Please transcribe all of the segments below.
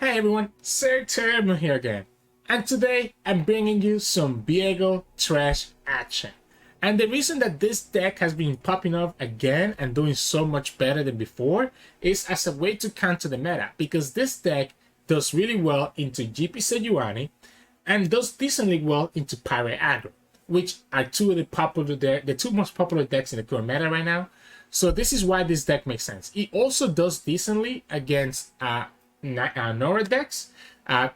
Hey everyone, Sirturmund here again, and today I'm bringing you some Viego Thresh action. And the reason that this deck has been popping up again and doing so much better than before is as a way to counter the meta, because this deck does really well into GP Sejuani and does decently well into Pirate Aggro, which are the two most popular decks in the current meta right now. So this is why this deck makes sense. It also does decently against Nora decks,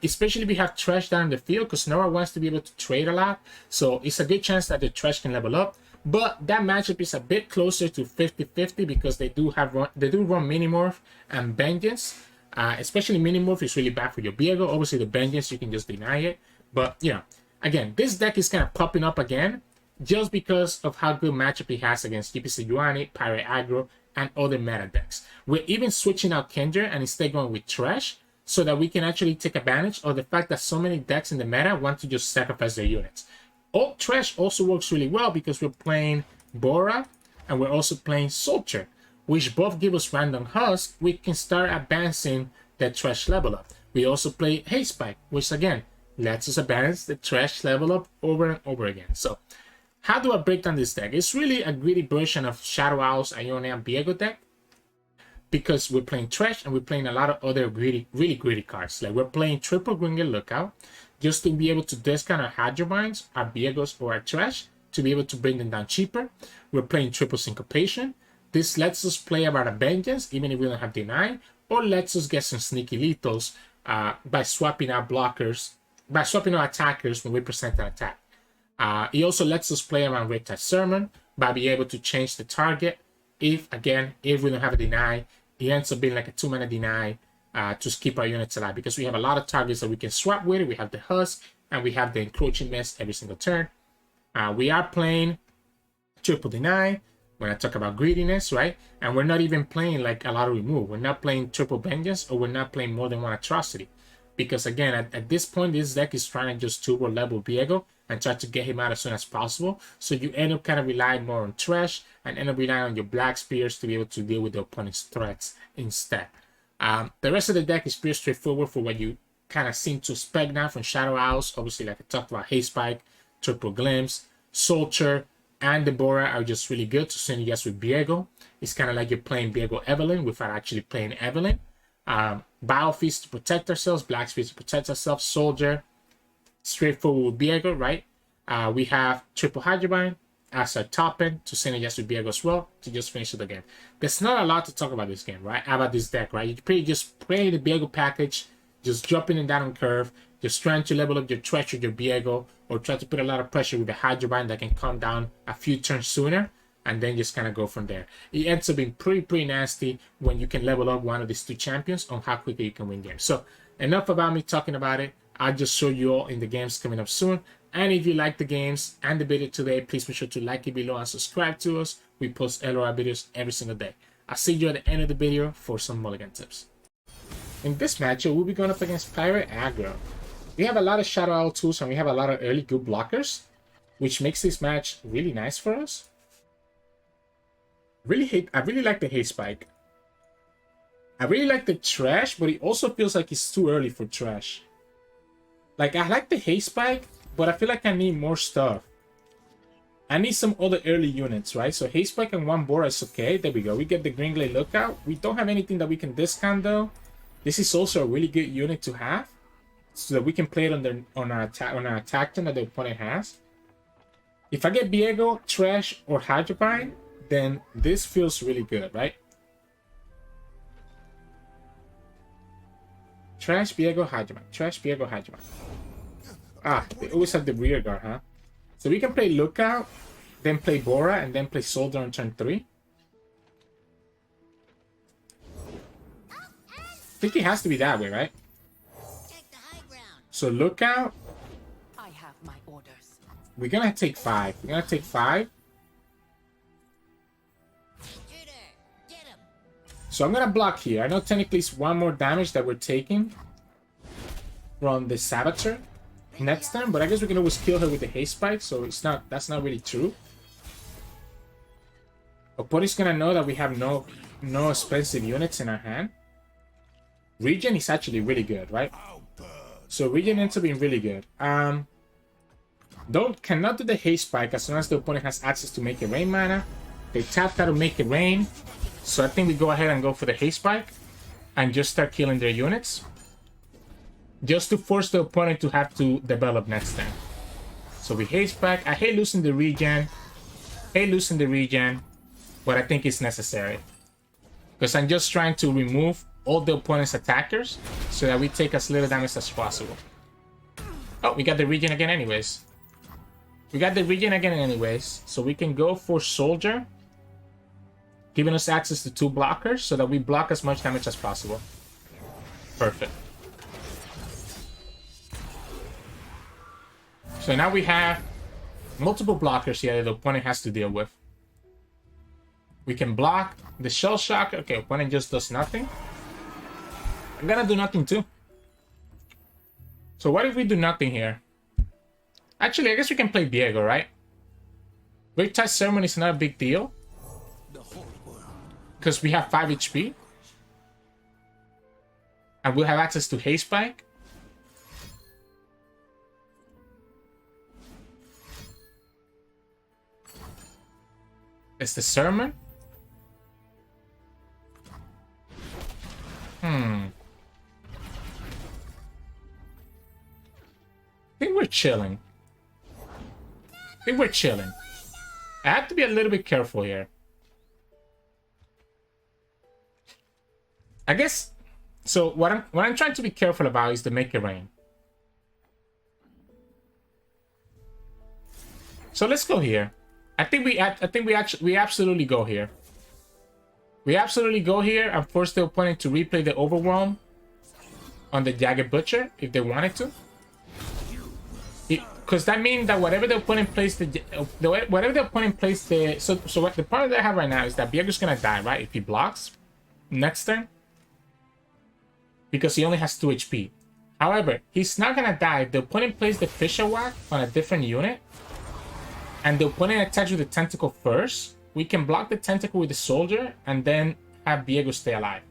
especially if we have Thresh down in the field, because Nora wants to be able to trade a lot. So it's a good chance that the Thresh can level up. But that matchup is a bit closer to 50-50 because they do run Minimorph and Vengeance. Especially Minimorph is really bad for your Viego. Obviously the Vengeance, you can just deny it. But, you know, again, this deck is kind of popping up again just because of how good matchup it has against GP Sejuani, Pirate Aggro, and other meta decks. We're even switching out Kindred and instead going with Thresh so that we can actually take advantage of the fact that so many decks in the meta want to just sacrifice their units. Thresh also works really well because we're playing Bora and we're also playing Soldier, which both give us random Husk. We can start advancing the Thresh level up. We also play Haste Spike, which again lets us advance the Thresh level up over and over again. So how do I break down this deck? It's really a greedy version of Shadow Owl's Ionia and Viego deck, because we're playing Thresh and we're playing a lot of other really greedy cards. Like we're playing triple Gringle Lookout just to be able to discount our Hadrovines, our Viegos, or our Thresh to be able to bring them down cheaper. We're playing triple Syncopation. This lets us play about a Vengeance even if we don't have Deny, or lets us get some sneaky lethals by swapping out attackers when we present an attack. It also lets us play around Riptide Sermon by being able to change the target. If we don't have a deny, it ends up being like a 2-mana deny to keep our units alive, because we have a lot of targets that we can swap with. We have the Husk and we have the Encroaching Mist every single turn. We are playing triple deny when I talk about greediness, right? And we're not even playing like a lot of remove. We're not playing triple vengeance, or we're not playing more than one atrocity. Because again, at this point, this deck is trying to just turbo level Viego and try to get him out as soon as possible. So you end up kind of relying more on Thresh and end up relying on your Black Spears to be able to deal with the opponent's threats instead. The rest of the deck is pretty straightforward for what you kind of seem to expect now from Shadow Owls. Obviously, like I talked about, Haste Spike, Triple Glimpse, Soldier, and Deborah are just really good to synergize with Viego. It's kind of like you're playing Viego Evelyn without actually playing Evelyn. Biofeast to protect ourselves, Black Spears to protect ourselves, Soldier, straightforward with Viego, right? We have Triple Hydrovine as a top end to synergize with Viego as well to just finish it again. There's not a lot to talk about this game, right? About this deck, right? You pretty just play the Viego package, just dropping it down on curve, just trying to level up your Thresh with your Viego, or try to put a lot of pressure with the Hydrovine that can come down a few turns sooner, and then just kind of go from there. It ends up being pretty nasty when you can level up one of these two champions on how quickly you can win games. So enough about me talking about it. I'll just show you all in the games coming up soon. And if you like the games and the video today, please make sure to like it below and subscribe to us. We post LOR videos every single day. I'll see you at the end of the video for some mulligan tips. In this matchup, we'll be going up against Pirate Aggro. We have a lot of Shadow Owl tools and we have a lot of early good blockers, which makes this match really nice for us. I really like the Haste Spike. I really like the Thresh, but it also feels like it's too early for Thresh. Like, I like the Haste Spike, but I feel like I need more stuff. I need some other early units, right? So Haste Spike and one Bora is okay. There we go. We get the Gringle Lookout. We don't have anything that we can discount, though. This is also a really good unit to have, so that we can play it on our attack turn that the opponent has. If I get Viego, Thresh, or Hydropine, then this feels really good, right? Thresh, Viego, Hydropine. Thresh, Viego, Hydropine. They always have the rear guard, huh? So we can play Lookout, then play Bora, and then play Soldier on turn 3. I think it has to be that way, right? So Lookout. I have my orders. We're gonna take 5. We're gonna take 5. So I'm gonna block here. I know technically it's one more damage that we're taking from the Saboteur next turn, but I guess we can always kill her with the Haste Spike, so that's not really true. Opponent's gonna know that we have no expensive units in our hand. Regen is actually really good, right? So Regen ends up being really good. Cannot do the haste spike as soon as the opponent has access to make it rain mana. They tapped out to make it rain. So I think we go ahead and go for the haste spike and just start killing their units. Just to force the opponent to have to develop next turn. So we haste back. I hate losing the regen. But I think it's necessary. Because I'm just trying to remove all the opponent's attackers so that we take as little damage as possible. Oh, we got the regen again anyways. So we can go for Soldier, giving us access to 2 blockers so that we block as much damage as possible. Perfect. So now we have multiple blockers here that the opponent has to deal with. We can block the Shell Shock. Okay, opponent just does nothing. I'm gonna do nothing too. So what if we do nothing here? Actually, I guess we can play Viego, right? Riptide Ceremony is not a big deal. Because we have 5 HP. And we'll have access to Haste Spike. It's the Sermon. I think we're chilling. I have to be a little bit careful here. I guess. So what I'm trying to be careful about is the make it rain. So let's go here. I think we absolutely go here. We absolutely go here and force the opponent to replay the Overwhelm on the Jagged Butcher if they wanted to. Because that means that whatever the opponent plays the so what the problem that I have right now is that Viego's gonna die, right? If he blocks next turn. Because he only has 2 HP. However, he's not gonna die if the opponent plays the Fisher Whack on a different unit. And the opponent attacks with the Tentacle first. We can block the Tentacle with the Soldier and then have Viego stay alive.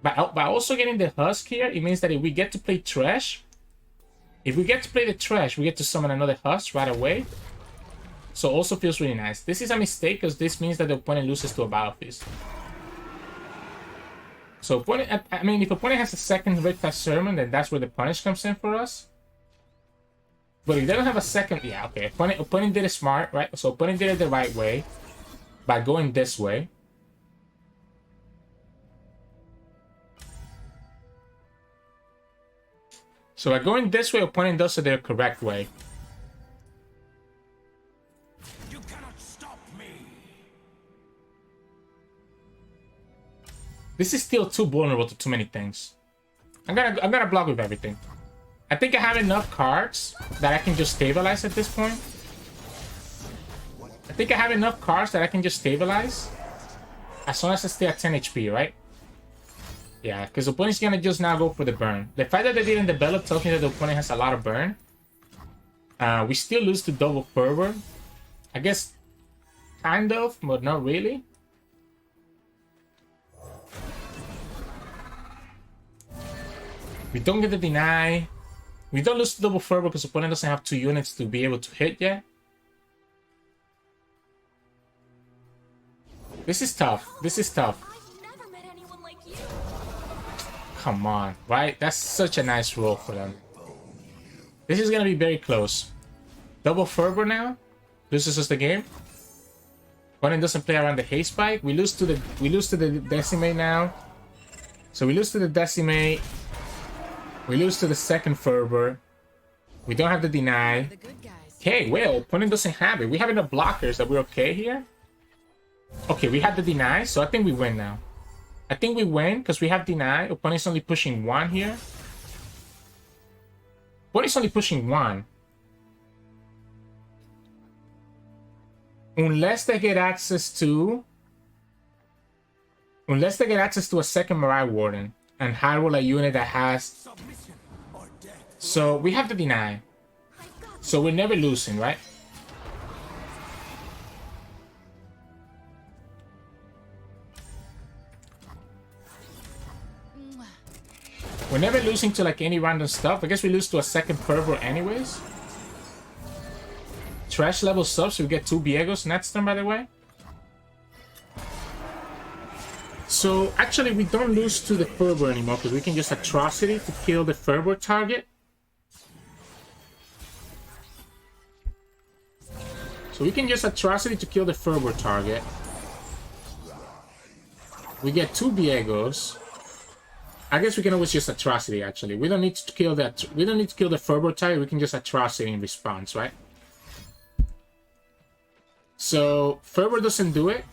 But by also getting the Husk here, it means that if we get to play Thresh, we get to summon another Husk right away. So also feels really nice. This is a mistake because this means that the opponent loses to a Battle Feast. So opponent, I mean, if opponent has a second Riptide Sermon, then that's where the punish comes in for us. But if they don't have a second, yeah, okay. Opponent did it smart, right? So opponent did it the right way by going this way. So by going this way, opponent does it the correct way. You cannot stop me. This is still too vulnerable to too many things. I'm gonna block with everything. I think I have enough cards that I can just stabilize at this point. As long as I stay at 10 HP, right? Yeah, because the opponent's gonna just now go for the burn. The fact that they didn't develop tells me that the opponent has a lot of burn. We still lose to Double Fervor. I guess, kind of, but not really. We don't get the deny. We don't lose to Double Fervor because the opponent doesn't have 2 units to be able to hit yet. This is tough. I've never met anyone like you. Come on, right? That's such a nice roll for them. This is gonna be very close. Double Fervor now loses us the game. Opponent doesn't play around the haste spike. We lose to the Decimate now. So we lose to the Decimate. We lose to the second Fervor. We don't have the deny. The good guys. Okay, well, opponent doesn't have it. We have enough blockers that we're okay here. Okay, we have the deny, so I think we win now. I think we win because we have deny. Opponent's only pushing 1 here. Opponent's only pushing 1. Unless they get access to a second Mariah Warden and high roll a unit that has. So we have the deny. So we're never losing, right? We're never losing to like any random stuff. I guess we lose to a second Fervor anyways. Thresh levels up, so we get 2 Viegos next turn, by the way. So actually we don't lose to the Fervor anymore because we can use Atrocity to kill the Fervor target. So we can use Atrocity to kill the Fervor target. We get 2 Viegos. I guess we can always use Atrocity actually. We don't need to kill that. We don't need to kill the Fervor target. We can just Atrocity in response, right? So Fervor doesn't do it.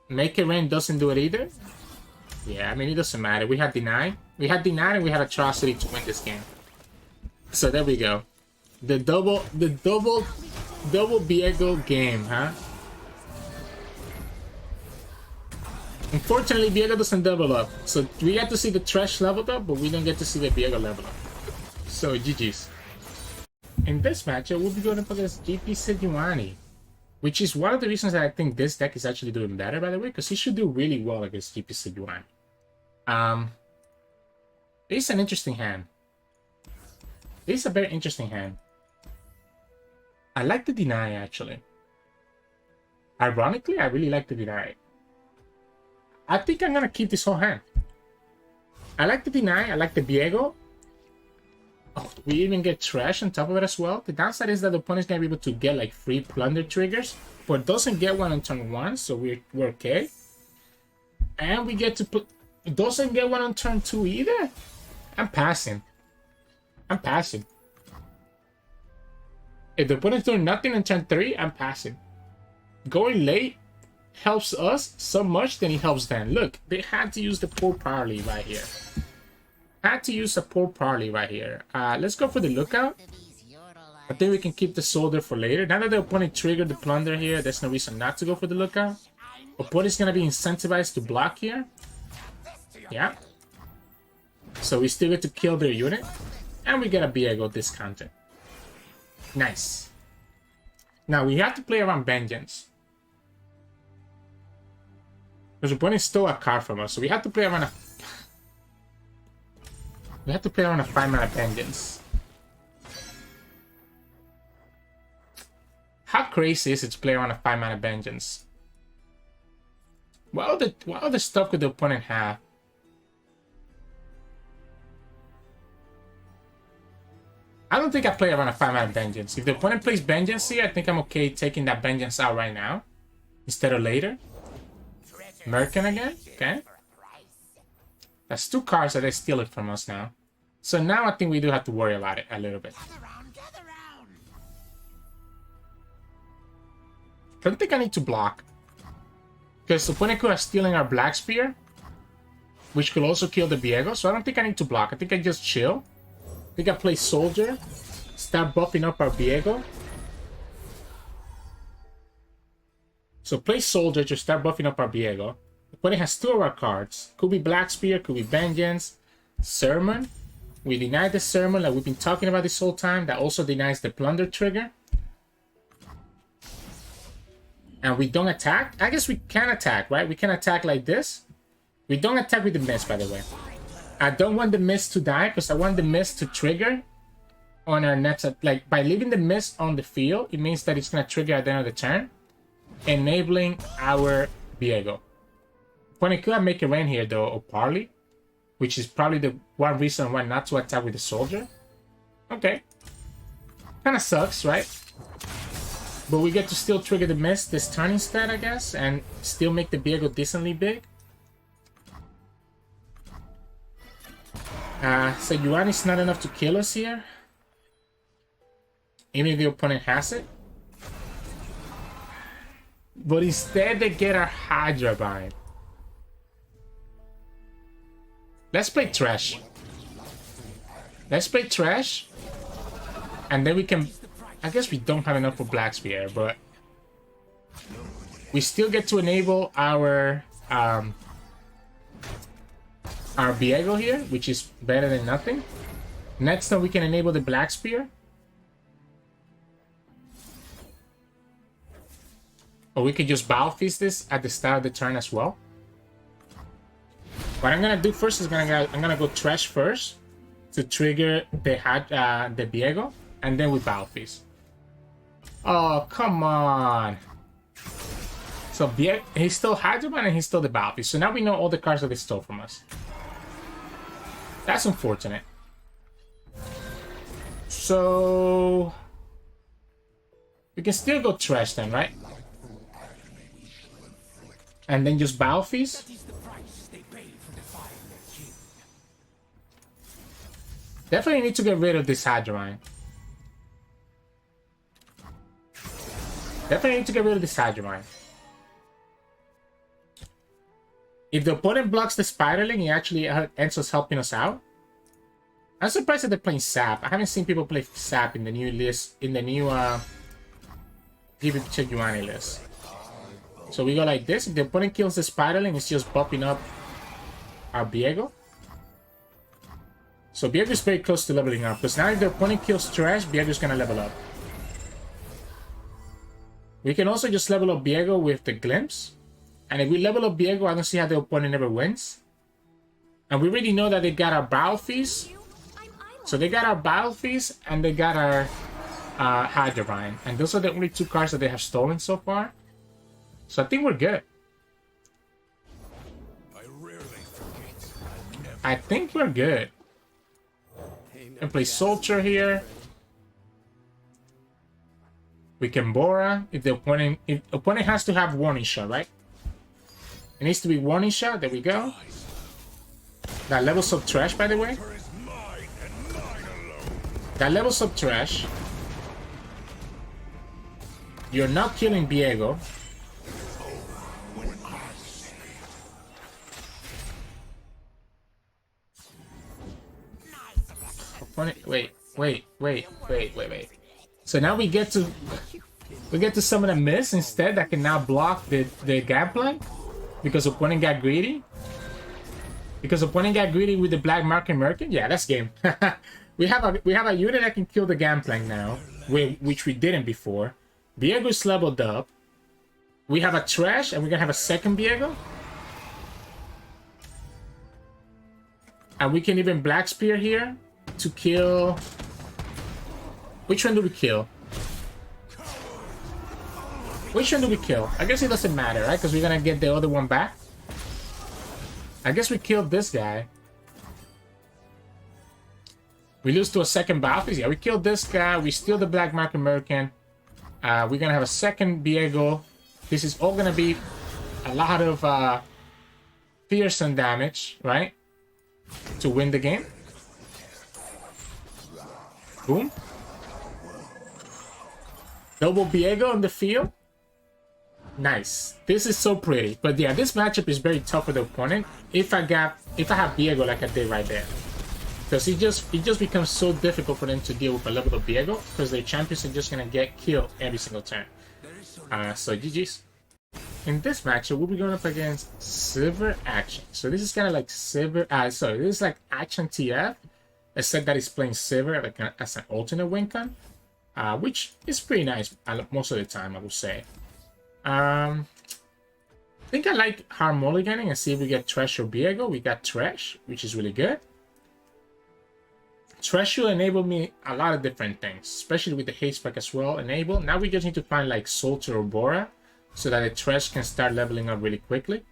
Make It Rain doesn't do it either. Yeah, I mean it doesn't matter. We had Deny. We had Deny and we had Atrocity to win this game. So there we go. The double Viego game, huh? Unfortunately, Viego doesn't level up. So we get to see the Thresh leveled up, but we don't get to see the Viego level up. So GG's. In this matchup, we'll be going up against GP Sejuani, which is one of the reasons that I think this deck is actually doing better, by the way, because he should do really well against GP Sejuani. It's an interesting hand. It's a very interesting hand. I like the Deny, actually. Ironically, I really like the Deny. I think I'm gonna keep this whole hand. I like the Deny, I like the Viego. Oh, we even get Thresh on top of it as well. The downside is that the opponent's gonna be able to get like free plunder triggers, but doesn't get one on turn 1, so we're okay. And we get to put doesn't get one on turn 2 either. I'm passing. I'm passing. If the opponent's doing nothing on turn 3, I'm passing. Going late helps us so much, then it helps them. Look, they had to use the poor parley right here. Had to use a poor parley right here. Let's go for the lookout. I think we can keep the soldier for later. Now that the opponent triggered the plunder here, there's no reason not to go for the lookout. Opponent's gonna be incentivized to block here. Yeah. So we still get to kill their unit. And we get a Viego discounted. Nice. Now we have to play around Vengeance. Because the opponent stole a card from us, so we have to play around a... We have to play around a 5-mana Vengeance. How crazy is it to play around a 5-mana Vengeance? What other stuff could the opponent have? I don't think I play around a 5-mana Vengeance. If the opponent plays Vengeance here, I think I'm okay taking that Vengeance out right now. Instead of later. Merkin again? Okay. That's 2 cards that they steal it from us now. So now I think we do have to worry about it a little bit. I don't think I need to block. Because the opponent could have stealing our Black Spear, which could also kill the Viego, so I don't think I need to block. I think I just chill. I think I play Soldier, start buffing up our Viego. So play Soldier to start buffing up our Viego. The opponent has 2 of our cards. Could be Black Spear, could be Vengeance, Sermon. We deny the Sermon like we've been talking about this whole time. That also denies the Plunder trigger. And we don't attack. I guess we can attack, right? We can attack like this. We don't attack with the Mist, by the way. I don't want the Mist to die because I want the Mist to trigger on our next... Like, by leaving the Mist on the field, it means that it's going to trigger at the end of the turn, enabling our Viego. Opponent could have Make It Rain here, though, or Parley, which is probably the one reason why not to attack with the Soldier. Okay. Kind of sucks, right? But we get to still trigger the Mist this turn instead, I guess, and still make the Viego decently big. Sejuani is not enough to kill us here. Even if the opponent has it. But instead they get our Hydra Bind. Let's play Thresh. Let's play Thresh. And then we can... I guess we don't have enough for Black Spear, but... we still get to enable our Viego here, which is better than nothing. Next time we can enable the Black Spear. Or we could just Bow Feast this at the start of the turn as well. What I'm gonna do first is I'm gonna go Thresh first to trigger the Viego, and then we Battle Feast. Oh, come on. So he stole Hydroman and he stole the Battle Feast. So now we know all the cards that they stole from us. That's unfortunate. So we can still go Thresh then, right? And then just Battle Feast. Definitely need to get rid of this Hydroman. Definitely need to get rid of this Hydroman. If the opponent blocks the Spiraling, he actually ends up helping us out. I'm surprised that they're playing Sap. I haven't seen people play Sap in the new list, in the new Sivir Sejuani list. So we go like this. If the opponent kills the Spiraling, it's just popping up our Viego. So Viego is very close to leveling up. Because now if the opponent kills Thresh, Viego is going to level up. We can also just level up Viego with the Glimpse. And if we level up Viego, I don't see how the opponent never wins. And we already know that they got our Battle Feast. So they got our Battle Feast and they got our Hydroman. And those are the only two cards that they have stolen so far. So I think we're good. I think we're good. And play Soldier here. We can Bora if the opponent has to have Warning Shot, right? It needs to be Warning Shot. There we go. That levels up Thresh, by the way. That levels up Thresh. You're not killing Viego. Wait. So now we get to summon a Mist instead that can now block the Gangplank because opponent got greedy. Because opponent got greedy with the Black Market Merkin. Yeah, that's game. we have a unit that can kill the Gangplank now, which we didn't before. Viego is leveled up. We have a Thresh, and we're gonna have a second Viego. And we can even Black Spear here to kill. Which one do we kill? Which one do we kill? I guess it doesn't matter, right? Because we're gonna get the other one back. I guess we killed this guy. We lose to a second Battle Feast. Yeah, we killed this guy. We steal the Black Market Merkin. We're gonna have a second Viego. This is all gonna be a lot of fearsome damage, right? To win the game. Boom. Double Viego on the field. Nice. This is so pretty. But yeah, this matchup is very tough for the opponent. If I have Viego like I did right there. Because it just becomes so difficult for them to deal with a level of Viego. Because their champions are just gonna get killed every single turn. So GG's. In this matchup, we'll be going up against Sivir Akshan. So this is kind of like Sivir. Sorry, this is like Akshan TF. Except that it's playing Sivir like as an alternate win con. Which is pretty nice most of the time, I would say. I think I like hard mulliganing and see if we get Thresh or Viego. We got Thresh, which is really good. Thresh will enable me a lot of different things, especially with the haste spec as well. Enable. Now we just need to find like Soldier or Bora so that the Thresh can start leveling up really quickly.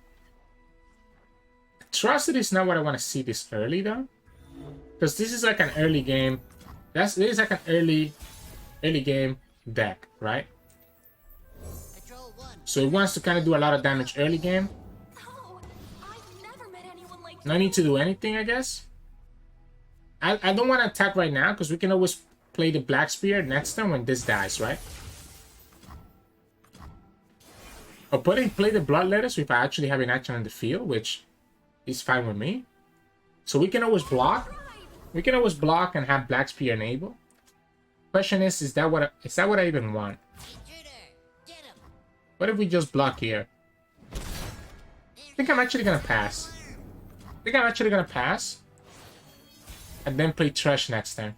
Atrocity is not what I want to see this early though, because this is like an early game. This is like an early game deck, right? So it wants to kind of do a lot of damage early game. Oh, I've never met anyone like No need to do anything, I guess. I don't want to attack right now because we can always play the Black Spear next turn when this dies, right? Or play the Bloodletters if I actually have an action on the field, which is fine with me. So we can always block. We can always block and have Black Spear enable. Question is that what I even want? What if we just block here? I think I'm actually gonna pass. And then play Thresh next turn.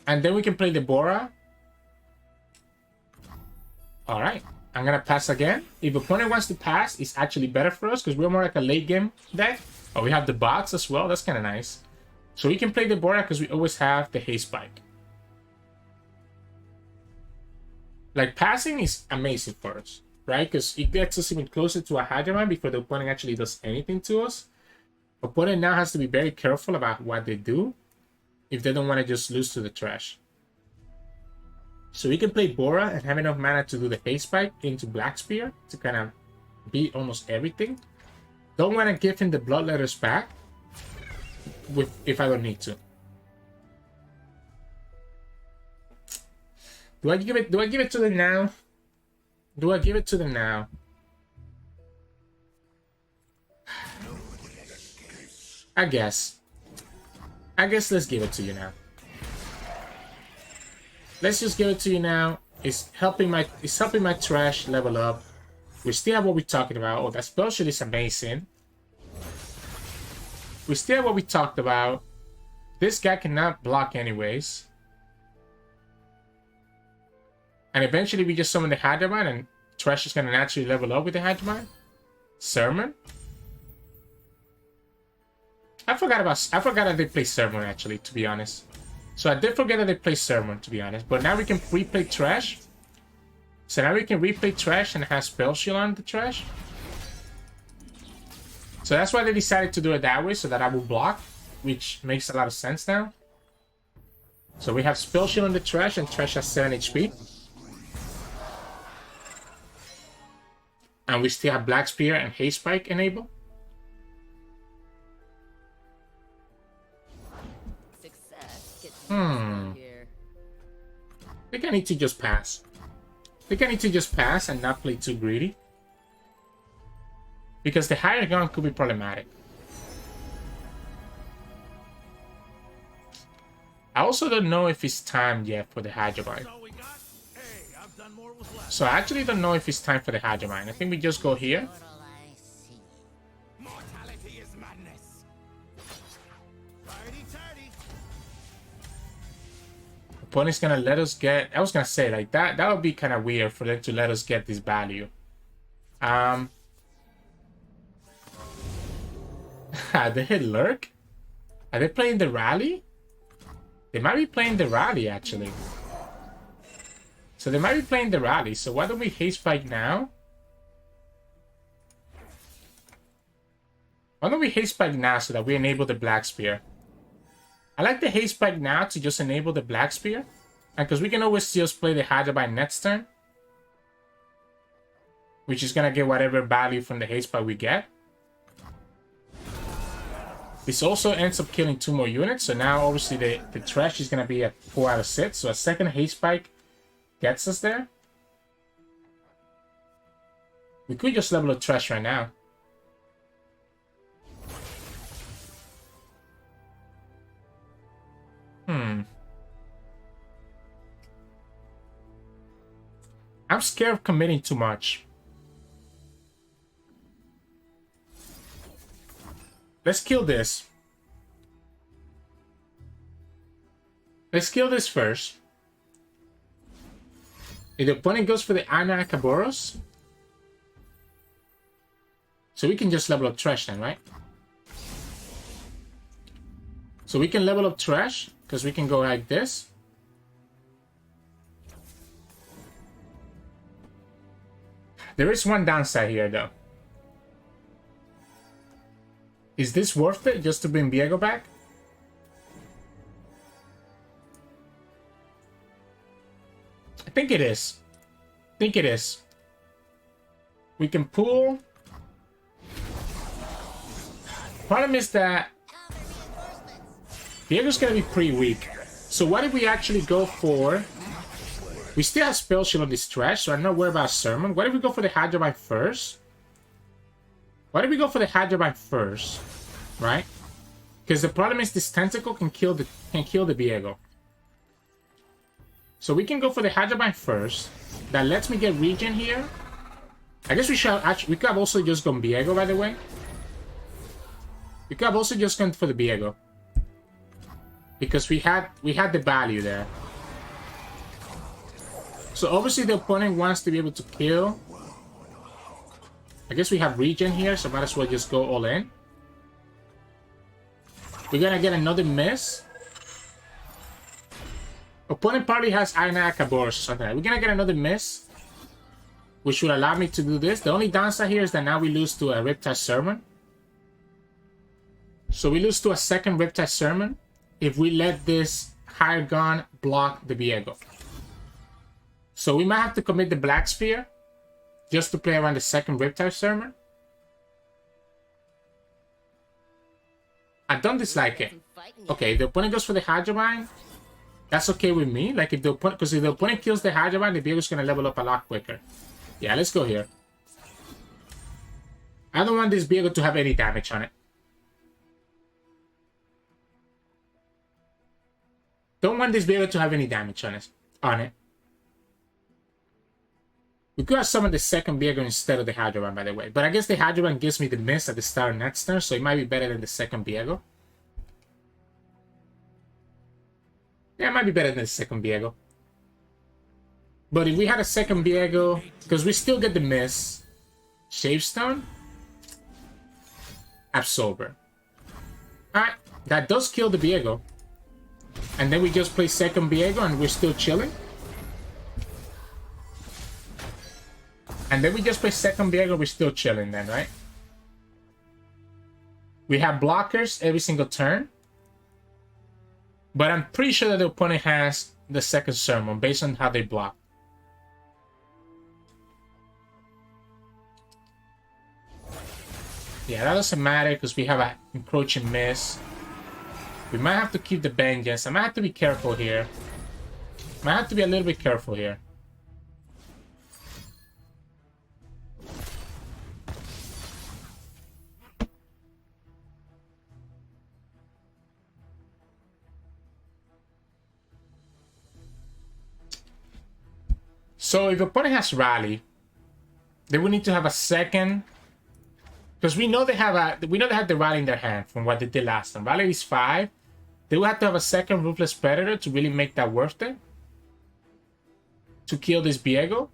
And then we can play the Bora. Alright. I'm gonna pass again. If opponent wants to pass, it's actually better for us because we're more like a late game deck. Oh, we have the bots as well. That's kind of nice. So we can play the Bora because we always have the haste spike. Like, passing is amazing for us, right? Because it gets us even closer to a Hydra before the opponent actually does anything to us. Opponent now has to be very careful about what they do if they don't want to just lose to the Thresh. So we can play Bora and have enough mana to do the haste spike into Black Spear to kind of beat almost everything. Don't want to give him the Bloodletters back if I don't need to. Do I give it to them now? Do I give it to them now? I guess let's give it to you now. Let's just give it to you now. It's helping my Thresh level up. We still have what we're talking about. Oh, that spell shield is amazing. We still have what we talked about. This guy cannot block anyways. And eventually we just summon the Hadramine and Thresh is gonna naturally level up with the Hadramine. Sermon. I forgot that they play Sermon actually, to be honest. So I did forget that they play Sermon, to be honest. But now we can replay Thresh. So now we can replay Thresh and have Spell Shield on the Thresh. So that's why they decided to do it that way, so that I will block, which makes a lot of sense now. So we have Spell Shield on the Thresh, and Thresh has 7 HP. And we still have Black Spear and Haste Spike enabled. I think I need to just pass. And not play too greedy. Because the higher gun could be problematic. I also don't know if it's time yet for the Hydramine. So I actually don't know if it's time for the Hydramine. I think we just go here. Opponent's gonna let us get... I was gonna say, like, that would be kind of weird for them to let us get this value. They hit Lurk? Are they playing the rally? They might be playing the rally, actually. So they might be playing the rally. So why don't we haste spike now? Why don't we haste spike now so that we enable the Black Spear? I like the haste spike now to just enable the Black Spear. And because we can always just play the Hydra by next turn. Which is going to get whatever value from the haste spike we get. This also ends up killing 2 more units. So now obviously the Thresh is going to be at 4 out of 6. So a second haste spike gets us there. We could just level a Thresh right now. I'm scared of committing too much. Let's kill this. Let's kill this first. If the opponent goes for the Ana Akaboros, so we can just level up Thresh then, right? So we can level up Thresh, because we can go like this. There is one downside here, though. Is this worth it, just to bring Viego back? I think it is. We can pull. Problem is that Viego's gonna be pretty weak. So what if we actually go for... We still have Spell Shield on this Thresh, so I'm not worried about Sermon. What if we go for the Hydramine first? Right? Because the problem is this Tentacle can kill the Viego. So we can go for the Hydramine first. That lets me get regen here. I guess we could have also just gone Viego, by the way. We could have also just gone for the Viego. Because we had the value there. So obviously the opponent wants to be able to kill. I guess we have regen here, so might as well just go all in. We're gonna get another miss. Opponent probably has Ainakabor or something. We're gonna get another miss, which will allow me to do this. The only downside here is that now we lose to a Riptide Sermon. So we lose to a second Riptide Sermon if we let this Higher Gun block the Viego. So we might have to commit the Black Spear just to play around the second Riptide Sermon. I don't dislike it. Okay, if the opponent goes for the Hydrovine, that's okay with me. Like if the opponent, because if the opponent kills the Hydrovine, the Viego's gonna level up a lot quicker. Yeah, let's go here. I don't want this Viego to have any damage on it. Don't want this Viego to have any damage on it. We could have summoned the second Viego instead of the Hydrovine, by the way. But I guess the Hydrovine gives me the miss at the start of next turn, so it might be better than the second Viego. Yeah, it might be better than the second Viego. But if we had a second Viego, because we still get the miss, Shavestone, Absorber. Alright, that does kill the Viego. And then we just play second Viego and we're still chilling. And then we just play second Viego, we're still chilling then, right? We have blockers every single turn. But I'm pretty sure that the opponent has the second Sermon based on how they block. Yeah, that doesn't matter because we have an encroaching miss. We might have to keep the Vengeance. I might have to be careful here. Might have to be a little bit careful here. So if the opponent has Rally, they will need to have a second, because we know they have the Rally in their hand from what they did last time. Rally is 5. They will have to have a second Ruthless Predator to really make that worth it. To kill this Viego.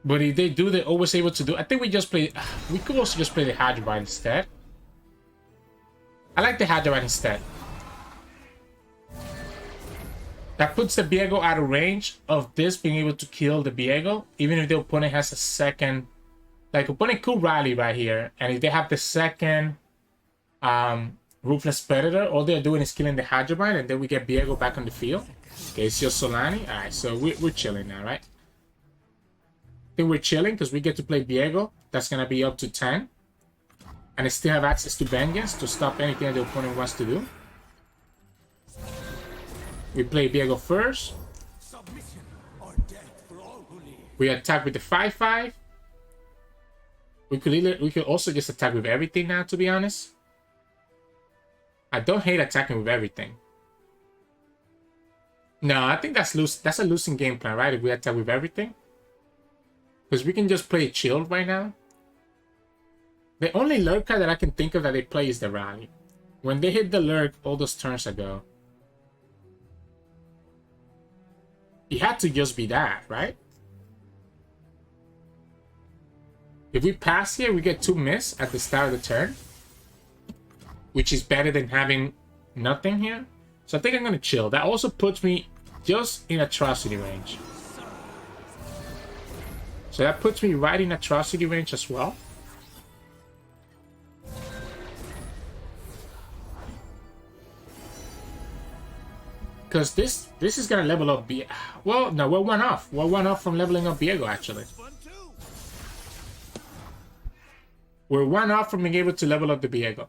But if they do, they're always able to do. I think we just play. We could also just play the Hydrovine instead. I like the Hydrovine instead. That puts the Viego out of range of this being able to kill the Viego, even if the opponent has a second. Like, opponent could Rally right here, and if they have the second Ruthless Predator, all they're doing is killing the Hydrovine, and then we get Viego back on the field. Okay, it's just Solani. Alright, so we're chilling now, right? I think we're chilling because we get to play Viego. That's going to be up to 10. And I still have access to Vengeance to stop anything that the opponent wants to do. We play Viego first. We attack with the 5/5. We could also just attack with everything now, to be honest. I don't hate attacking with everything. No, I think that's a losing game plan, right? If we attack with everything. Because we can just play chilled right now. The only lurk card that I can think of that they play is the Rally. When they hit the lurk all those turns ago, it had to just be that, right? If we pass here, we get 2 miss at the start of the turn, which is better than having nothing here. So I think I'm going to chill. That also puts me just in Atrocity range. So that puts me right in Atrocity range as well. Because this is going to level up Viego. Well, no, we're 1 off. We're 1 off from leveling up Viego, actually. We're 1 off from being able to level up the Viego.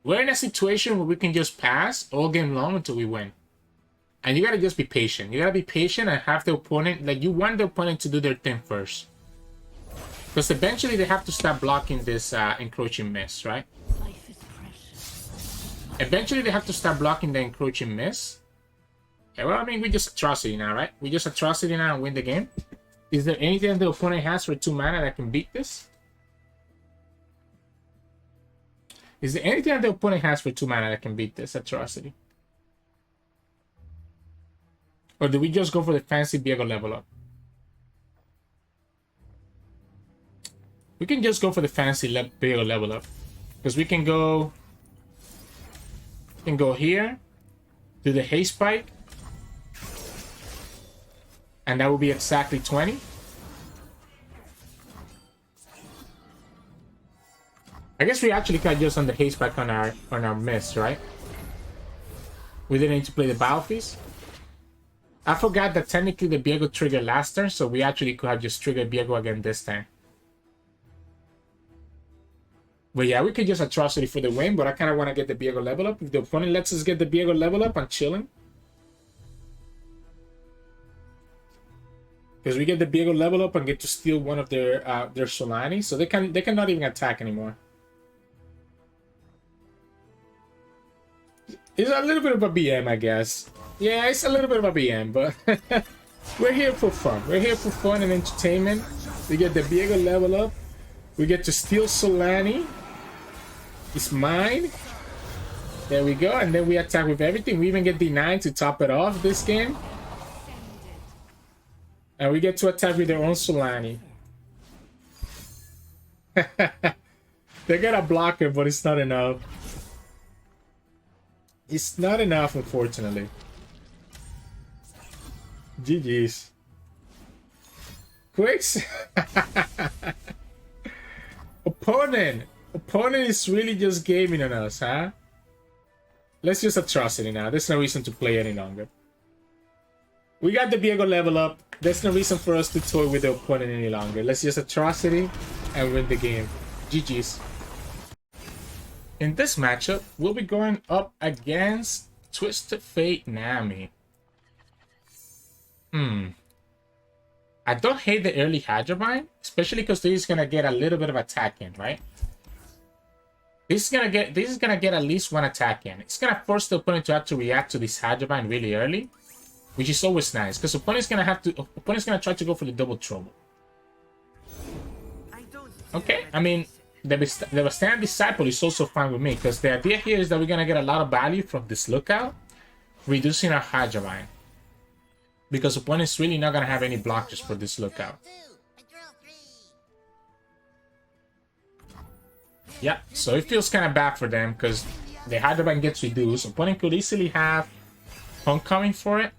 We're in a situation where we can just pass all game long until we win. And you gotta just be patient. You gotta be patient and have the opponent, like, you want the opponent to do their thing first. Because eventually they have to start blocking this encroaching miss, right? Eventually they have to start blocking the encroaching miss. Okay, well, I mean, we just Atrocity now, right? We just Atrocity now and win the game. Is there anything the opponent has for 2 mana that can beat this? Is there anything that the opponent has for 2 mana that can beat this atrocity? Or do we just go for the fancy Viego level up? We can just go for the fancy Viego level up. Because we can go here, do the haste spike, and that will be exactly 20. I guess we actually could just on the haste spike on our mist, right? We didn't need to play the battle feast. I forgot that technically the Viego triggered last turn, so we actually could have just triggered Viego again this time. But yeah, we could just atrocity for the win, but I kind of want to get the Viego level up. If the opponent lets us get the Viego level up, I'm chilling. Because we get the Viego level up and get to steal one of their Solani, so they cannot even attack anymore. It's a little bit of a BM, I guess. Yeah, it's a little bit of a BM, but we're here for fun. We're here for fun and entertainment. We get the Viego level up. We get to steal Solani. It's mine. There we go. And then we attack with everything. We even get D9 to top it off this game. And we get to attack with their own Solani. They got a blocker, but it's not enough. It's not enough, unfortunately. GG's. Quicks. Opponent is really just gaming on us, huh? Let's just atrocity now. There's no reason to play any longer. We got the Viego level up. There's no reason for us to toy with the opponent any longer. Let's just atrocity and win the game. GG's. In this matchup, we'll be going up against Twisted Fate Nami. I don't hate the early Hadrobind, especially because this is gonna get a little bit of attack in, right? This is gonna get at least one attack in. It's gonna force the opponent to have to react to this Hadrobind really early, which is always nice, because opponent's gonna try to go for the double trouble. Okay, I mean, the Stand Disciple is also fine with me, because the idea here is that we're gonna get a lot of value from this lookout, reducing our Hadrobind. Because opponent's really not gonna have any blockers for this lookout. Yeah, so it feels kind of bad for them because the Hadrobind gets reduced. Opponent could easily have Homecoming for it.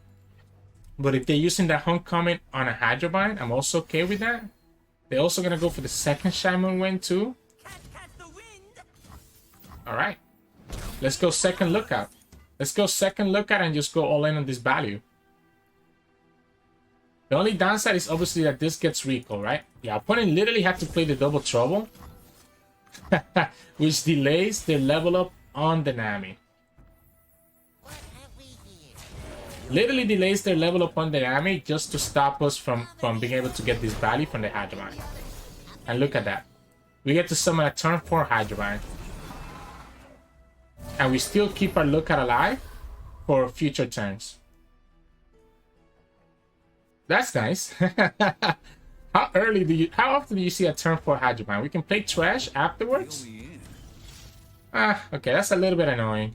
But if they're using that Homecoming on a Hadrobind, I'm also okay with that. They're also gonna go for the second Shaman win too. Alright. Let's go second lookout. Let's go second lookout and just go all in on this value. The only downside is obviously that this gets recall, right? Yeah, opponent literally have to play the double trouble. Which delays their level up on the Nami. Literally delays their level up on the Nami just to stop us from being able to get this value from the Hadrobind. And look at that. We get to summon a turn 4 Hadrobind. And we still keep our lookout alive for future turns. That's nice. How often do you see a turn 4 Hadrobind? We can play Thresh afterwards? Okay, that's a little bit annoying.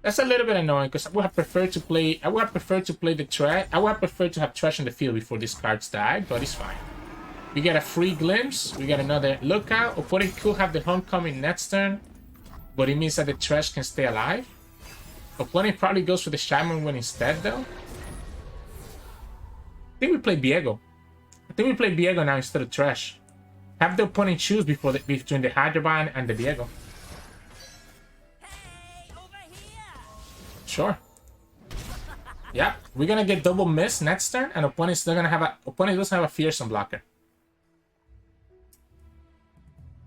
That's a little bit annoying because I would have preferred to play the Thresh. I would have preferred to have Thresh in the field before these cards died, but it's fine. We get a free glimpse, we get another lookout. Opponent could have the Homecoming next turn, but it means that the Thresh can stay alive. Opponent probably goes for the Shaman win instead though. I think we play Viego. I think we play Viego now instead of Thresh. Have the opponent choose between the Hadrobind and the Viego. Hey, over here. Sure. Yeah, we're gonna get double miss next turn, and opponent doesn't have a fearsome blocker.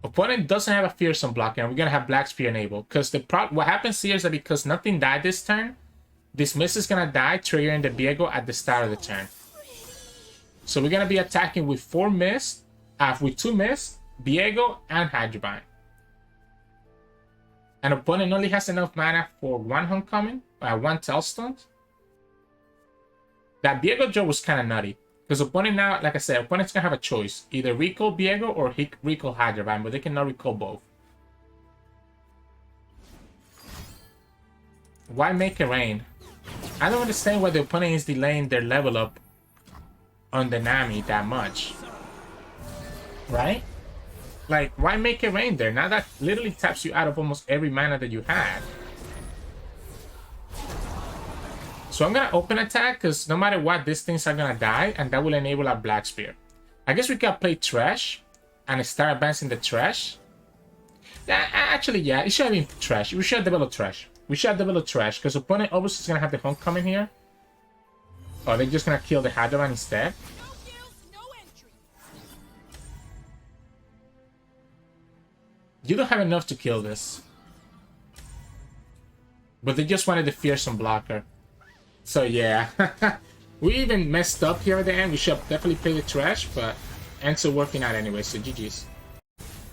Opponent doesn't have a fearsome blocker, and we're gonna have Black Spear enabled. Because what happens here is that because nothing died this turn, this miss is gonna die, triggering the Viego at the start of the turn. So we're gonna be attacking with 4 miss, with 2 miss, Viego, and Hadrobind. And opponent only has enough mana for 1 Homecoming, 1 Tailstone. That Viego draw was kind of nutty. Because opponent now, like I said, opponent's gonna have a choice. Either recall Viego or recall Hadrobind, but they cannot recall both. Why make it rain? I don't understand why the opponent is delaying their level up on the Nami that much. Right? Like, why make it rain there? Now that literally taps you out of almost every mana that you had. So I'm gonna open attack, because no matter what, these things are gonna die, and that will enable our Black Spear. I guess we can play Thresh and start advancing the Thresh. Yeah, actually, yeah, it should have been Thresh. We should have developed Thresh. We should have developed Thresh, because opponent obviously is gonna have the Homecoming here. Or they're just gonna kill the Hadron instead. You don't have enough to kill this. But they just wanted the fearsome blocker. So yeah. We even messed up here at the end. We should have definitely played the Thresh, but ends up working out anyway, so GG's.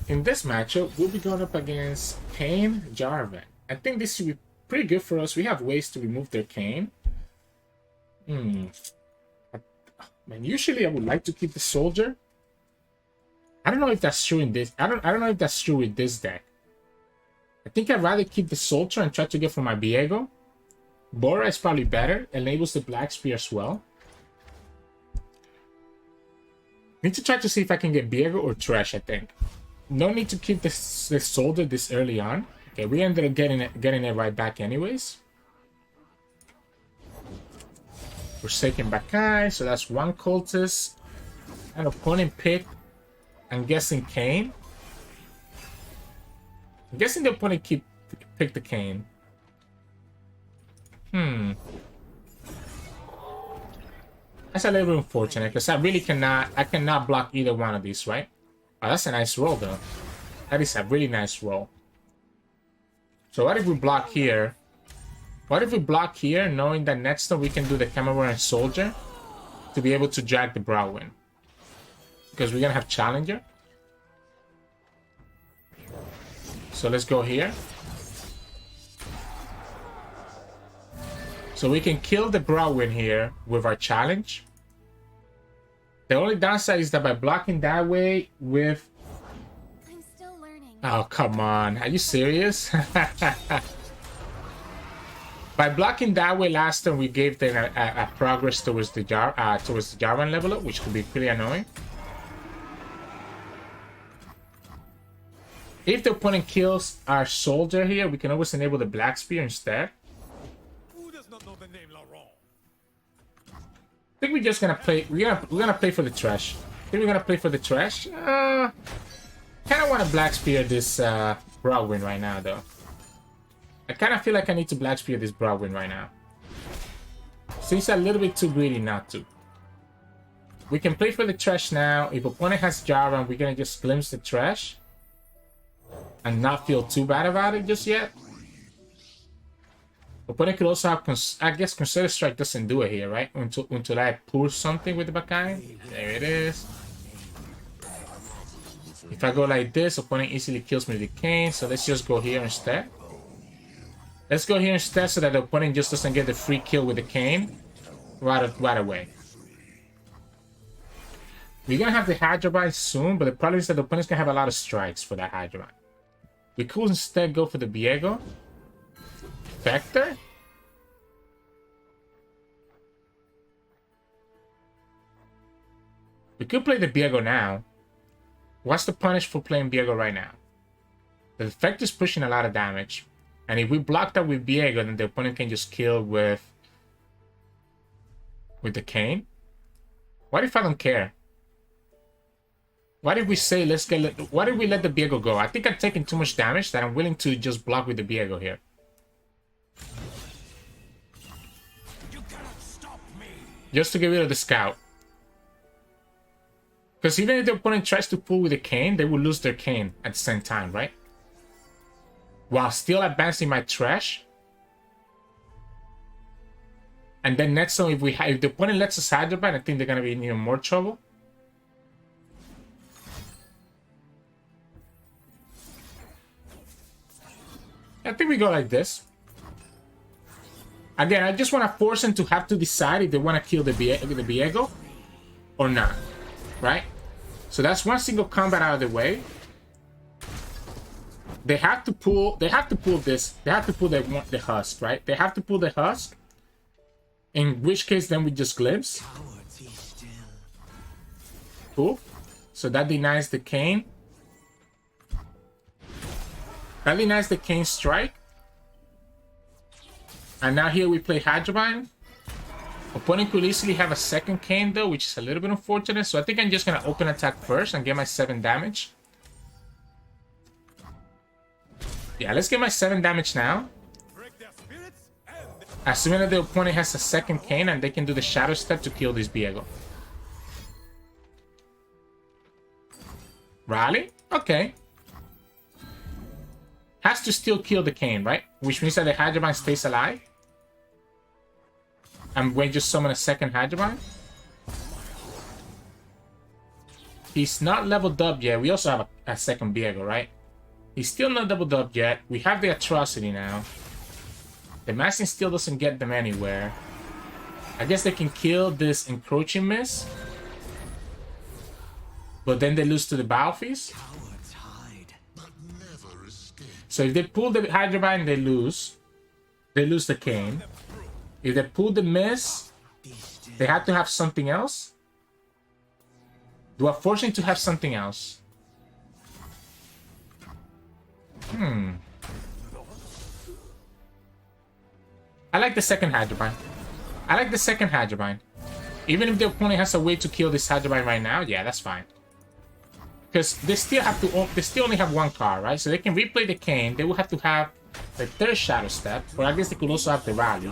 In this matchup, we'll be going up against Kayn Jarvan. I think this should be pretty good for us. We have ways to remove their Kayn. Man, usually I would like to keep the Soldier. I don't know if that's true in this. I don't know if that's true with this deck. I think I'd rather keep the Soldier and try to get for my Viego. Bora is probably better. Enables the Black Spear as well. Need to try to see if I can get Viego or Thresh, I think. No need to keep the Soldier this early on. Okay, we ended up getting it right back anyways. Forsaken Bakai, so that's one Cultist. An opponent pick. I'm guessing Kayn. I'm guessing the opponent pick the Kayn. That's a little bit unfortunate because I cannot block either one of these, right? Oh, that's a nice roll though. That is a really nice roll. So what if we block here? What if we block here, knowing that next time we can do the Camera and Soldier to be able to drag the Browin? Because we're gonna have Challenger. So let's go here. So we can kill the Browin here with our challenge. The only downside is that by blocking that way with... I'm still learning. Oh, come on. Are you serious? By blocking that way last time, we gave them a progress towards the Jarvan level up, which could be pretty annoying. If the opponent kills our Soldier here, we can always enable the Black Spear instead. Who does not know the name Laurent? I think we're just gonna play. We're gonna play for the Thresh. I think we're gonna play for the Thresh. Kind of want to Black Spear this Browin right now, though. I kind of feel like I need to Black Spear this Browin right now. Seems a little bit too greedy not to. We can play for the Thresh now. If opponent has Jarvan, we're gonna just glimpse the Thresh and not feel too bad about it just yet. Opponent could also have, I guess, Consider Strike doesn't do it here, right? Until I push something with the Bakai. There it is. If I go like this, opponent easily kills me with the Kayn, so let's just go here instead. Let's go here instead so that the opponent just doesn't get the free kill with the Kayn right away. We're gonna have the Hydra soon, but the problem is that the opponent's gonna have a lot of strikes for that Hydra. We could instead go for the Viego. Vector? We could play the Viego now. What's the punish for playing Viego right now? The Vector is pushing a lot of damage. And if we block that with Viego, then the opponent can just kill with the Kayn. What if I don't care? What if we say what if we let the Viego go? I think I'm taking too much damage that I'm willing to just block with the Viego here. You cannot stop me. Just to get rid of the Scout. Because even if the opponent tries to pull with the Kayn, they will lose their Kayn at the same time, right? While still advancing my Thresh. And then next time, if the opponent lets us Hydroban, I think they're gonna be in even more trouble. I think we go like this. Again, I just want to force them to have to decide if they want to kill the Viego or not, right? So that's one single combat out of the way. they have to pull this. They have to pull the husk, right? They have to pull the husk. In which case, then we just glimpse. Cool. So that denies the Kayn. That denies the Kayn strike. And now here we play Hadroban. Opponent could easily have a second Kayn though, which is a little bit unfortunate. So I think I'm just gonna open attack first and get my 7 damage. Yeah, let's get my 7 damage now. Assuming that the opponent has a second Kayn and they can do the Shadow Step to kill this Viego. Rally? Okay. Has to still kill the Kayn, right? Which means that the Hadroban stays alive. And we just summon a second Hadroban. He's not leveled up yet. We also have a second Viego, right? He's still not leveled up yet. We have the Atrocity now. The Masking still doesn't get them anywhere. I guess they can kill this Encroaching Mist. But then they lose to the Battlefield. So if they pull the Hadroban, they lose. They lose the Kayn. If they pull the Mist, they have to have something else. Do I force him to have something else? I like the second Hadroban. I like the second Hadroban. Even if the opponent has a way to kill this Hadroban right now, yeah, that's fine. Because they still only have one card, right? So they can replay the Kayn. They will have to have the third Shadow Step, or I guess they could also have the Rally.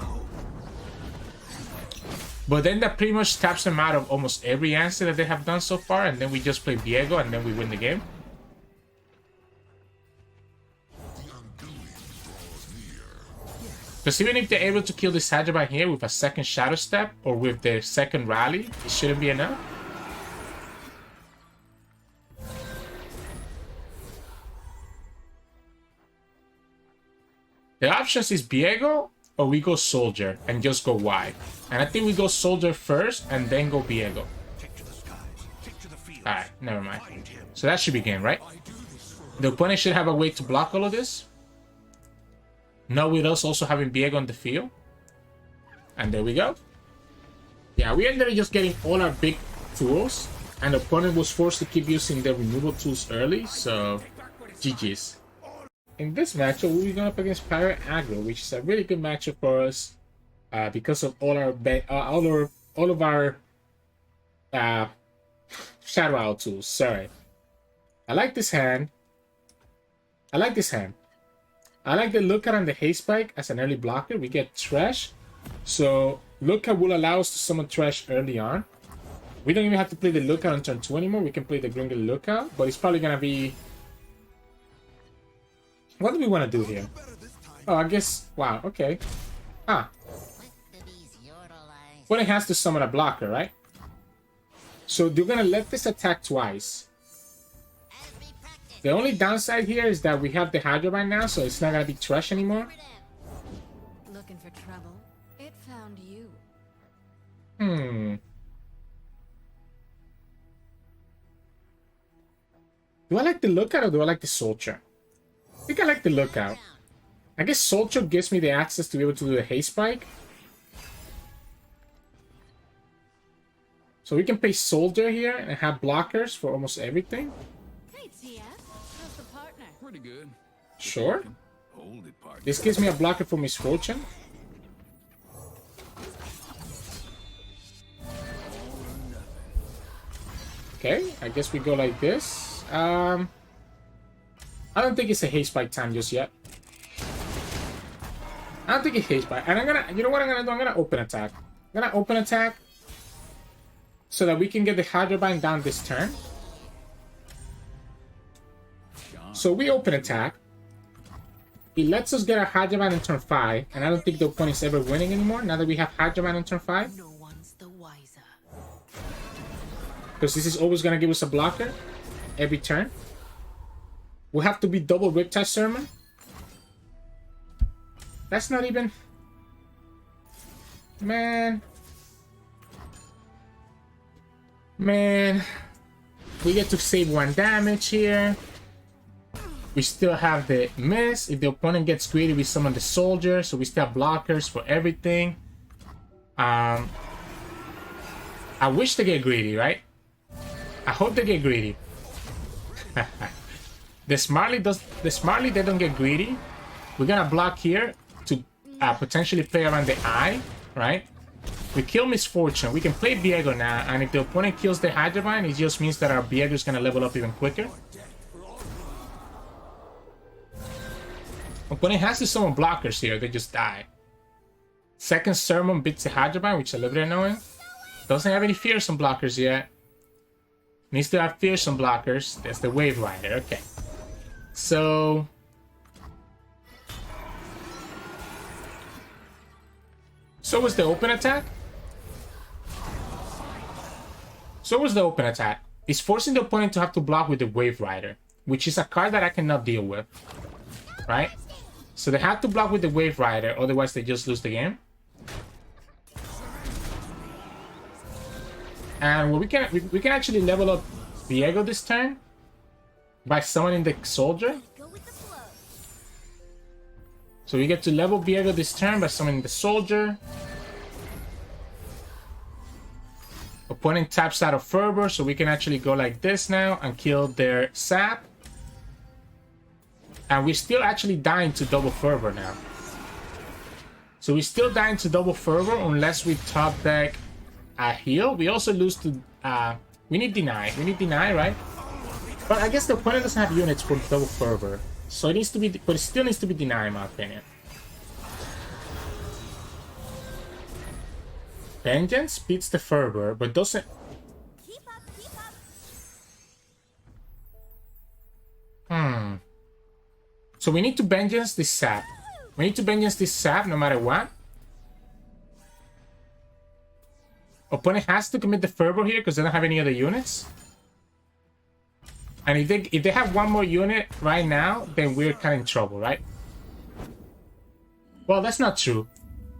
But then that pretty much taps them out of almost every answer that they have done so far, and then we just play Viego, and then we win the game. Because even if they're able to kill this Hadroban here with a second Shadow Step, or with their second Rally, it shouldn't be enough. The options is Viego, or we go Soldier and just go wide. And I think we go Soldier first and then go Viego. Alright, never mind. So that should be game, right? The opponent should have a way to block all of this. Not with us also having Viego on the field. And there we go. Yeah, we ended up just getting all our big tools. And the opponent was forced to keep using the removal tools early. So, GG's. In this matchup, we'll be going up against Pirate Aggro, which is a really good matchup for us because of all of our Shadow Owl tools. Sorry, I like this hand. I like this hand. I like the Lookout and the Haste Spike as an early blocker. We get Thresh, so Lookout will allow us to summon Thresh early on. We don't even have to play the Lookout on turn 2 anymore. We can play the Gringle Lookout, but it's probably gonna be. What do we want to do here? Oh, I guess... Wow, okay. Ah. Well, it has to summon a blocker, right? So they're going to let this attack twice. The only downside here is that we have the Hadroban now, so it's not going to be Thresh anymore. Looking for trouble? It found you. Do I like the Lookout or do I like the Soldier? I think I like the Lookout. I guess Soldier gives me the access to be able to do the Haste Spike. So we can play Soldier here and have blockers for almost everything. Hey, TF. How's the partner? Pretty good. Sure. Hold it, partner. This gives me a blocker for Misfortune. Okay, I guess we go like this. I don't think it's a Haste Spike time just yet. I don't think it's Haste Spike. And I'm gonna, you know what I'm gonna do? I'm gonna open attack. I'm gonna open attack so that we can get the Hadroban down this turn. So we open attack. It lets us get our Hadroban in turn 5, and I don't think the opponent's ever winning anymore now that we have Hadroban in turn 5. No one's the wiser. Because this is always gonna give us a blocker every turn. We'll have to be double Riptide Sermon. That's not even... Man. We get to save 1 damage here. We still have the miss. If the opponent gets greedy, we summon the soldier. So we still have blockers for everything. I wish they get greedy, right? I hope they get greedy. The Smartly they don't get greedy. We're gonna block here to potentially play around the eye, right? We kill Misfortune. We can play Viego now, and if the opponent kills the Hydravine, it just means that our Viego is gonna level up even quicker. Opponent has to summon blockers here, they just die. Second Sirturmund beats the Hydravine, which is a little bit annoying. Doesn't have any fearsome blockers yet. Needs to have fearsome blockers. That's the Wave Rider, okay. So was the open attack. It's forcing the opponent to have to block with the Wave Rider, which is a card that I cannot deal with. Right? So they have to block with the Wave Rider, otherwise they just lose the game. And we can actually level up Viego this turn by summoning the soldier. So we get to level Viego this turn by summoning the soldier. Opponent taps out of Fervor, so we can actually go like this now and kill their sap. And we're still actually dying to double Fervor now. So we're still dying to double Fervor unless we top deck a heal. We also lose to... we need Deny. We need Deny, right? But I guess the opponent doesn't have units for double Fervor. So it needs to be... But it still needs to be Deny, in my opinion. Vengeance beats the Fervor, but doesn't... So we need to Vengeance this sap. We need to Vengeance this sap no matter what. Opponent has to commit the Fervor here because they don't have any other units. And if they have one more unit right now, then we're kind of in trouble, right? Well, that's not true.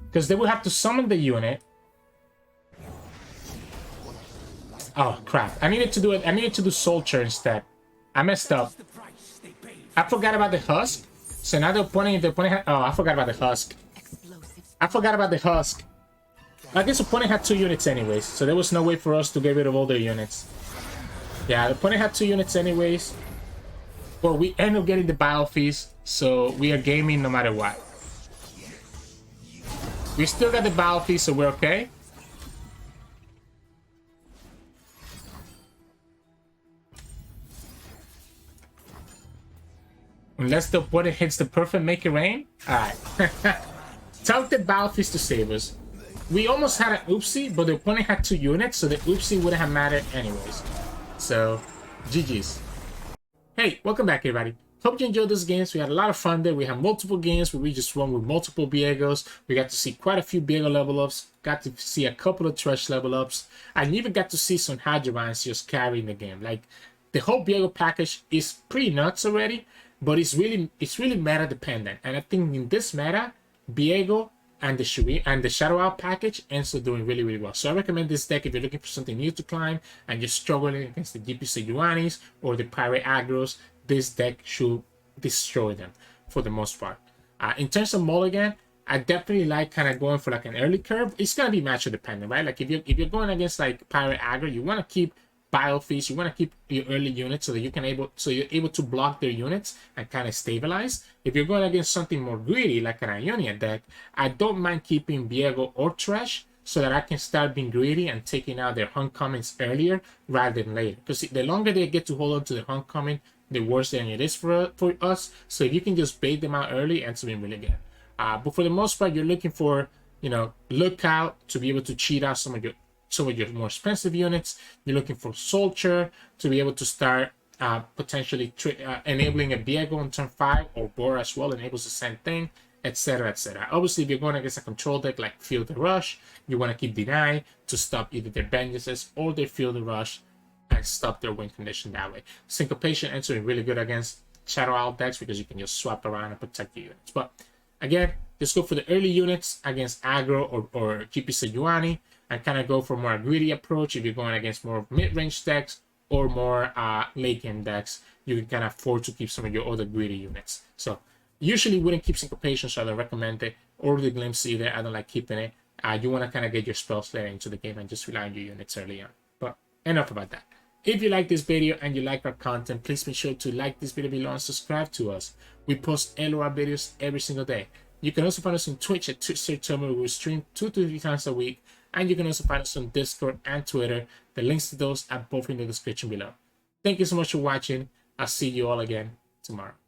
Because they will have to summon the unit. Oh, crap. I needed to do it. I needed to do Soldier instead. I messed up. I forgot about the Husk. So now the opponent had... Oh, I forgot about the Husk. I forgot about the Husk. I guess the opponent had 2 units anyways. So there was no way for us to get rid of all their units. Yeah, the opponent had 2 units anyways. But we end up getting the Battle Feast. So we are gaming no matter what. We still got the Battle Feast, so we're okay. Unless the opponent hits the perfect Make It Rain. Alright. Tug the Battle Feast to save us. We almost had an oopsie, but the opponent had 2 units, so the oopsie wouldn't have mattered anyways. So, GG's. Hey, welcome back everybody. Hope you enjoyed those games. We had a lot of fun there. We had multiple games where we just won with multiple Viegos. We got to see quite a few Viego level ups. Got to see a couple of Thresh level ups. I even got to see some Hydravines just carrying the game. Like, the whole Viego package is pretty nuts already. But it's really meta dependent, and I think in this meta, Viego and the Shadow Owl package ends up doing really well. So I recommend this deck if you're looking for something new to climb and you're struggling against the GP Sejuanis or the Pirate Aggros. This deck should destroy them for the most part. In terms of mulligan, I definitely like kind of going for like an early curve. It's gonna be matchup dependent, right? Like if you're going against like Pirate Aggro, you want to keep Battle Feast, you want to keep your early units so that you're able to block their units and kind of stabilize. If you're going against something more greedy like an Ionia deck, I don't mind keeping Viego or Thresh so that I can start being greedy and taking out their homecomings earlier rather than later. Because the longer they get to hold on to the homecoming, the worse than it is for us. So if you can just bait them out early, it's been really good. But for the most part, you're looking for, lookout to be able to cheat out some of your more expensive units. You're looking for Soldier to be able to start potentially enabling a Viego on turn 5, or Bora as well enables the same thing, etc, etc. Obviously, if you're going against a control deck like Feel the Rush, you want to keep Deny to stop either their Vengeances or their Feel the Rush and stop their win condition that way. Syncopation ends up being really good against Shadow Owl decks because you can just swap around and protect your units. But again, just go for the early units against Aggro or GP Sejuani, and kind of go for more greedy approach if you're going against more mid-range decks or more late game decks, you can kind of afford to keep some of your other greedy units. So usually wouldn't keep syncopation, so I don't recommend it, or the glimpse either. I don't like keeping it. You want to kind of get your spells later into the game and just rely on your units early on. But enough about that. If you like this video and you like our content, please make sure to like this video below and subscribe to us. We post LOR videos every single day. You can also find us on Twitch at Sirturmund, where we stream 2 to 3 times a week. And you can also find us on Discord and Twitter. The links to those are both in the description below. Thank you so much for watching. I'll see you all again tomorrow.